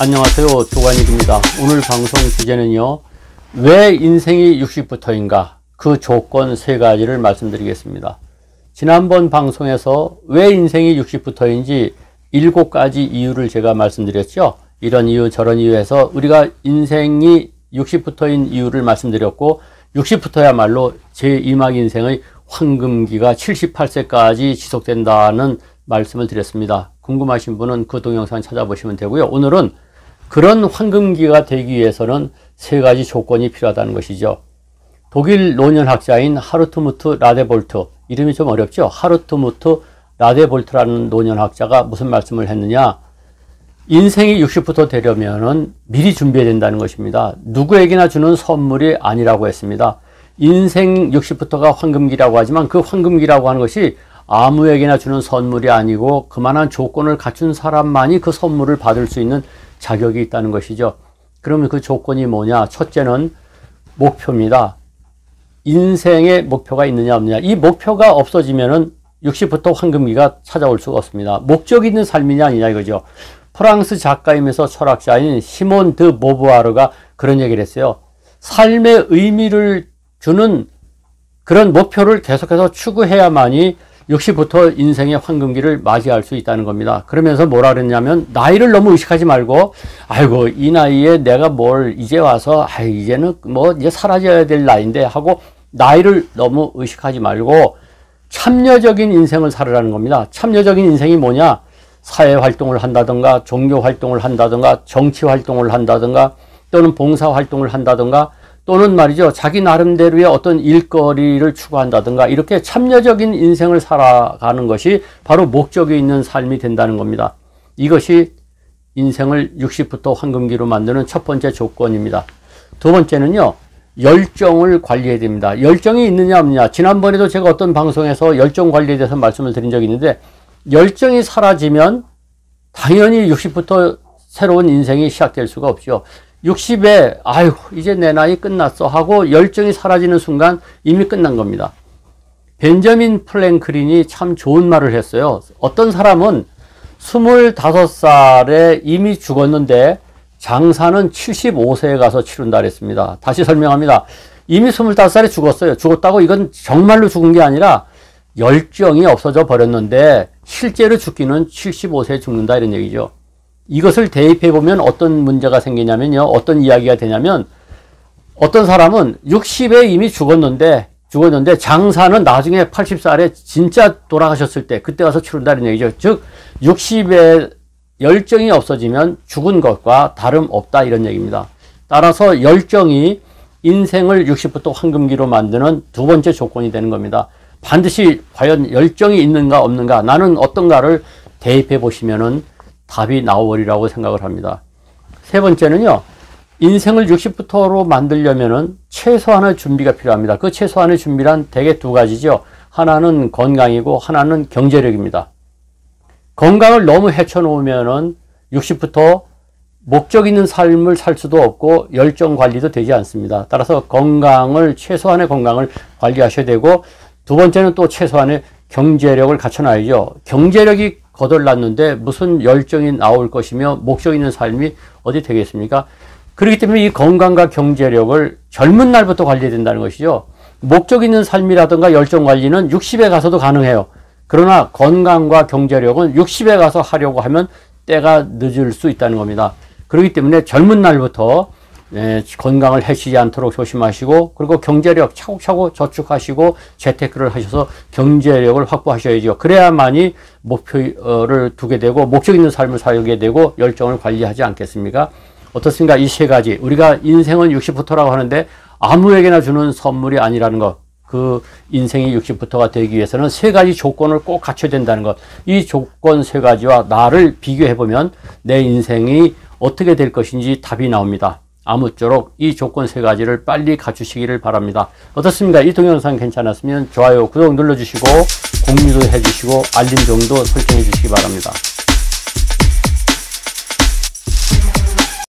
안녕하세요. 조관익입니다. 오늘 방송 주제는요, 왜 인생이 60부터인가? 그 조건 세 가지를 말씀드리겠습니다. 지난번 방송에서 왜 인생이 60부터인지 7가지 이유를 제가 말씀드렸죠. 이런 이유 저런 이유에서 우리가 인생이 60부터인 이유를 말씀드렸고, 60부터야말로 제2막 인생의 황금기가 78세까지 지속된다는 말씀을 드렸습니다. 궁금하신 분은 그 동영상 찾아보시면 되고요. 오늘은 그런 황금기가 되기 위해서는 세 가지 조건이 필요하다는 것이죠. 독일 노년학자인 하르트무트 라데볼트, 이름이 좀 어렵죠? 하르트무트 라데볼트라는 노년학자가 무슨 말씀을 했느냐? 인생이 60부터 되려면은 미리 준비해야 된다는 것입니다. 누구에게나 주는 선물이 아니라고 했습니다. 인생 60부터가 황금기라고 하지만 그 황금기라고 하는 것이 아무에게나 주는 선물이 아니고 그만한 조건을 갖춘 사람만이 그 선물을 받을 수 있는 자격이 있다는 것이죠. 그러면 그 조건이 뭐냐? 첫째는 목표입니다. 인생의 목표가 있느냐 없느냐. 이 목표가 없어지면은 60부터 황금기가 찾아올 수가 없습니다. 목적이 있는 삶이냐 아니냐 이거죠. 프랑스 작가이면서 철학자인 시몬 드 보부아르가 그런 얘기를 했어요. 삶의 의미를 주는 그런 목표를 계속해서 추구해야만이 60부터 인생의 황금기를 맞이할 수 있다는 겁니다. 그러면서 뭐라 그랬냐면, 나이를 너무 의식하지 말고, 아이고 이 나이에 내가 뭘 이제 와서 이제는 뭐 이제 사라져야 될 나이인데 하고 나이를 너무 의식하지 말고 참여적인 인생을 살으라는 겁니다. 참여적인 인생이 뭐냐? 사회활동을 한다든가 종교활동을 한다든가 정치활동을 한다든가 또는 봉사활동을 한다든가 또는 말이죠, 자기 나름대로의 어떤 일거리를 추구한다든가 이렇게 참여적인 인생을 살아가는 것이 바로 목적이 있는 삶이 된다는 겁니다. 이것이 인생을 60부터 황금기로 만드는 첫 번째 조건입니다. 두 번째는요, 열정을 관리해야 됩니다. 열정이 있느냐 없느냐. 지난번에도 제가 어떤 방송에서 열정 관리에 대해서 말씀을 드린 적이 있는데, 열정이 사라지면 당연히 60부터 새로운 인생이 시작될 수가 없죠. 60에 아이고 이제 내 나이 끝났어 하고 열정이 사라지는 순간 이미 끝난 겁니다. 벤저민 프랭클린이 참 좋은 말을 했어요. 어떤 사람은 25살에 이미 죽었는데 장사는 75세에 가서 치른다 그랬습니다. 다시 설명합니다. 이미 25살에 죽었어요. 죽었다고 이건 정말로 죽은 게 아니라 열정이 없어져 버렸는데 실제로 죽기는 75세에 죽는다 이런 얘기죠. 이것을 대입해 보면 어떤 문제가 생기냐면요. 어떤 이야기가 되냐면, 어떤 사람은 60에 이미 죽었는데 장사는 나중에 80살에 진짜 돌아가셨을 때 그때 가서 치른다는 얘기죠. 즉 60에 열정이 없어지면 죽은 것과 다름없다 이런 얘기입니다. 따라서 열정이 인생을 60부터 황금기로 만드는 두 번째 조건이 되는 겁니다. 반드시 과연 열정이 있는가 없는가, 나는 어떤가를 대입해 보시면은 답이 나오리라고 생각을 합니다. 세 번째는요, 인생을 60부터로 만들려면은 최소한의 준비가 필요합니다. 그 최소한의 준비란 대개 두 가지죠. 하나는 건강이고 하나는 경제력입니다. 건강을 너무 해쳐놓으면은 60부터 목적 있는 삶을 살 수도 없고 열정 관리도 되지 않습니다. 따라서 최소한의 건강을 관리하셔야 되고, 두 번째는 또 최소한의 경제력을 갖춰놔야죠. 경제력이 거덜났는데 무슨 열정이 나올 것이며 목적 있는 삶이 어디 되겠습니까? 그렇기 때문에 이 건강과 경제력을 젊은 날부터 관리해야 된다는 것이죠. 목적 있는 삶이라든가 열정 관리는 60에 가서도 가능해요. 그러나 건강과 경제력은 60에 가서 하려고 하면 때가 늦을 수 있다는 겁니다. 그렇기 때문에 젊은 날부터 건강을 해치지 않도록 조심하시고, 그리고 경제력 차곡차곡 저축하시고 재테크를 하셔서 경제력을 확보하셔야죠. 그래야만이 목표를 두게 되고 목적 있는 삶을 살게 되고 열정을 관리하지 않겠습니까? 어떻습니까? 이 세 가지, 우리가 인생은 60부터라고 하는데 아무에게나 주는 선물이 아니라는 것, 그 인생이 60부터가 되기 위해서는 세 가지 조건을 꼭 갖춰야 된다는 것, 이 조건 세 가지와 나를 비교해 보면 내 인생이 어떻게 될 것인지 답이 나옵니다. 아무쪼록 이 조건 세 가지를 빨리 갖추시기를 바랍니다. 어떻습니까? 이 동영상 괜찮았으면 좋아요, 구독 눌러주시고 공유도 해주시고 알림 정도 설정해 주시기 바랍니다.